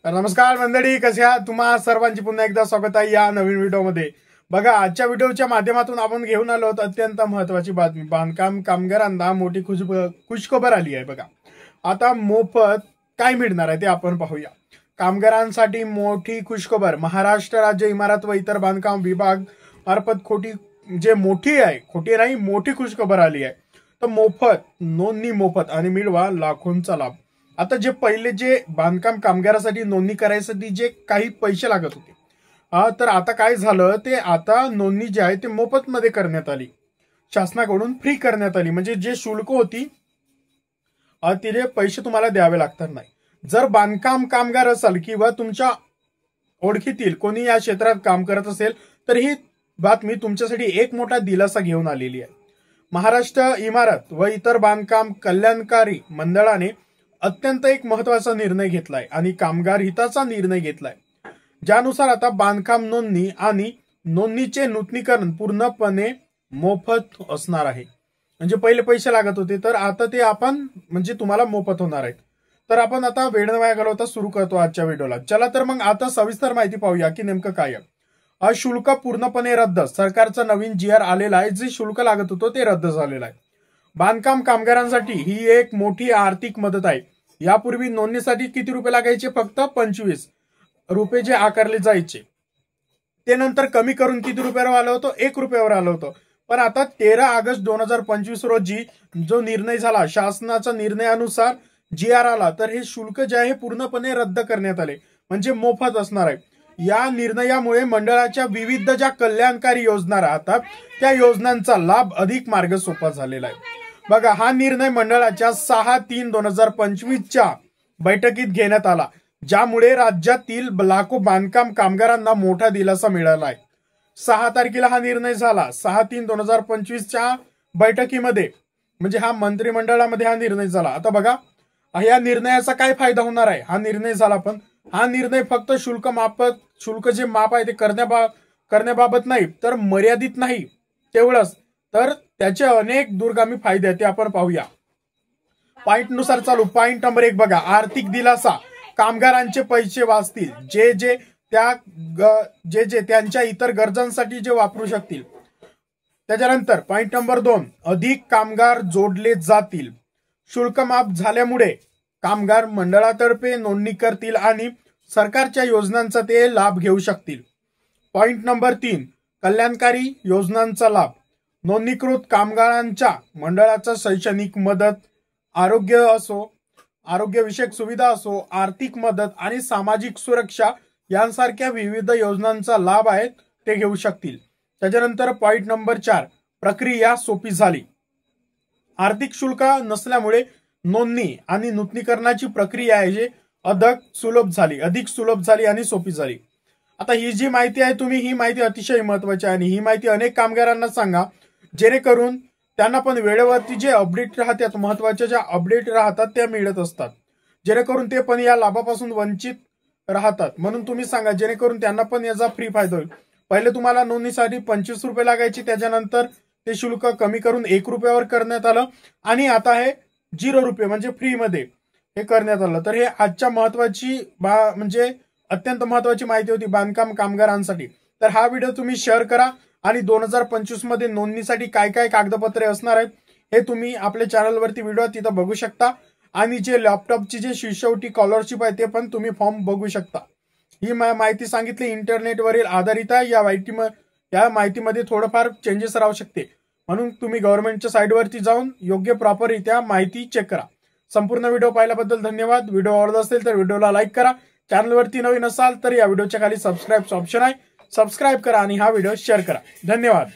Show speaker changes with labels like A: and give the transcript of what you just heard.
A: नमस्कार मंडळी, कसे आहात? तुम्हा सर्वांची पुन्हा एकदा स्वागत आहे या नवीन व्हिडिओमध्ये। बघा, आजच्या व्हिडिओच्या माध्यमातून आपण घेऊन आलो आहोत अत्यंत महत्त्वाची बातमी। बांधकाम कामगारांना मोठी खुशखबर आली आहे। बघा, आता मोफत काय मिळणार आहे ते आपण पाहूया। कामगारांसाठी मोठी खुशखबर। महाराष्ट्र राज्य इमारत व इतर बांधकाम विभाग मार्फत खोटी नाही मोठी खुशखबर आली आहे। तर मोफत नोंदणी मोफत आणि मिळवा लाखोंचा लाभ। आता जे बांधकाम कामगारासाठी नोंदणी करायसाठी जे काही पैसे लागत होते, तर आता काय झालं, ते आता नोंदणी जी आहे ते मोफत मध्ये करण्यात आली, शासनाकडून फ्री करण्यात आली। म्हणजे जे शुल्क होती तिथे पैसे तुम्हाला द्यावे लागणार नाही। जर बांधकाम कामगार असाल किंवा तुमच्या ओळखीतील कोणी या क्षेत्रात काम करत असेल तर ही बातमी तुमच्यासाठी एक मोठा दिलासा घेऊन आलेली आहे। महाराष्ट्र इमारत व इतर बांधकाम कल्याणकारी मंडळाने अत्यंत एक महत्वाचा निर्णय घेतलाय आणि कामगार हिताचा निर्णय घेतलाय, ज्यानुसार आता बांधकाम नोंदणी आणि नोंदणीचे नूतनीकरण पूर्णपणे मोफत असणार आहे। म्हणजे पहिले पैसे लागत होते, तर आता ते तुम्हाला मोफत होणार आहेत। तर आपण आता वेळ न वाया घालवता सुरू करतो आजच्या व्हिडिओला। चला तर मग आता सविस्तर माहिती पाहूया की नेमकं काय आहे। शुल्क पूर्णपणे रद्द। सरकारचा नवीन GR आलेला आहे, जे शुल्क लागत होतं ते रद्द झालेलं आहे। बांधकाम कामगारांसाठी ही एक मोठी आर्थिक मदत आहे। यापूर्वी नोंदणीसाठी किती रुपये लागायचे? फक्त 25 रुपये जे आकारले जायचे, ते नंतर कमी करून किती रुपयावर आलं होतं? 1 रुपयावर आलं होतं। पण आता 13 ऑगस्ट 2025 रोजी जो निर्णय झाला, शासनाचा निर्णयानुसार GR आला, तर हे शुल्क जे आहे पूर्णपणे रद्द करण्यात आले, म्हणजे मोफत असणार आहे। या निर्णयामुळे मंडळाच्या विविध ज्या कल्याणकारी योजना राहतात त्या योजनांचा लाभ अधिक मार्ग सोपा झालेला आहे। बघा, हा निर्णय मंडळाच्या 6/3/2025 बैठकीत घेण्यात आला, ज्यामुळे राज्यातील लाखो बांधकाम कामगारांना मोठा दिलासा मिळाला आहे। 6 तारखेला हा निर्णय झाला, 6/3/2025 बैठकीमध्ये, म्हणजे हा मंत्रिमंडळामध्ये हा निर्णय झाला। आता बघा, या निर्णयाचा काय फायदा होणार आहे? हा निर्णय झाला, पण हा निर्णय फक्त शुल्क जे माफ आहे ते करण्याबाबत नाही, तर मर्यादित नाही तेवढंच, तर त्याचे अनेक दूरगामी फायदे आहेत ते आपण पाहूया। पॉइंट नुसार चालू। पॉइंट नंबर 1 बघा, आर्थिक दिलासा। कामगारांचे पैसे वाचतील, जे त्यांच्या इतर गरजांसाठी जे वापरू शकतील। त्याच्यानंतर पॉइंट नंबर 2, अधिक कामगार जोडले जातील। शुल्क माफ झाल्यामुळे कामगार मंडळातर्फे नोंदणी करतील आणि सरकारच्या योजनांचा ते लाभ घेऊ शकतील। पॉइंट नंबर 3, कल्याणकारी योजनांचा लाभ। नोंदणीकृत कामगारांच्या मंडळाचा शैक्षणिक मदत, आरोग्यविषयक सुविधा असो, आर्थिक मदत आणि सामाजिक सुरक्षा यांसारख्या विविध योजनांचा लाभ आहे ते घेऊ शकतील। त्याच्यानंतर पॉइंट नंबर 4, प्रक्रिया सोपी झाली। आर्थिक शुल्क नसल्यामुळे नोंदणी आणि नूतनीकरणाची प्रक्रिया आहे जी अधिक सुलभ झाली आणि सोपी झाली। आता ही जी माहिती आहे, तुम्ही ही माहिती अतिशय महत्वाची आहे आणि ही माहिती अनेक कामगारांना सांगा, जेणेकरून त्यांना पण वेळेवरती जे अपडेट राहतात, महत्वाच्या ज्या अपडेट राहतात त्या मिळत असतात, जेणेकरून ते पण या लाभापासून वंचित राहतात। म्हणून तुम्ही सांगा, जेणेकरून त्यांना पण याचा फ्री फायदा होईल। पहिले तुम्हाला नोंदणीसाठी 25 रुपये लागायचे, त्याच्यानंतर ते शुल्क कमी करून 1 रुपयावर करण्यात आलं आणि आता हे 0 रुपये म्हणजे फ्री मध्ये हे करण्यात आलं। तर हे आजच्या अत्यंत महत्वाची माहिती होती बांधकाम कामगारांसाठी। तर हा व्हिडिओ तुम्ही शेअर करा आणि 2025 मध्ये नोंदणीसाठी काय काय कागदपत्रे असणार आहेत हे तुम्ही आपल्या चॅनलवरती व्हिडिओ तिथं बघू शकता, आणि जे लॅपटॉपची जे शिष्यवृत्ती स्कॉलरशिप आहे ते पण तुम्ही फॉर्म बघू शकता। ही माहिती सांगितली इंटरनेटवरील आधारित आहे। या माहितीमध्ये थोडंफार चेंजेस राहू शकते, म्हणून तुम्ही गव्हर्नमेंटच्या साईटवरती जाऊन योग्य प्रॉपररित्या माहिती चेक करा। संपूर्ण व्हिडिओ पाहिल्याबद्दल धन्यवाद। व्हिडिओ आवडला असेल तर व्हिडिओला लाईक करा। चॅनलवरती नवीन असाल तर या व्हिडिओच्या खाली सबस्क्राईबचं ऑप्शन आहे, सबस्क्राईब करा आणि हा व्हिडिओ शेअर करा। धन्यवाद।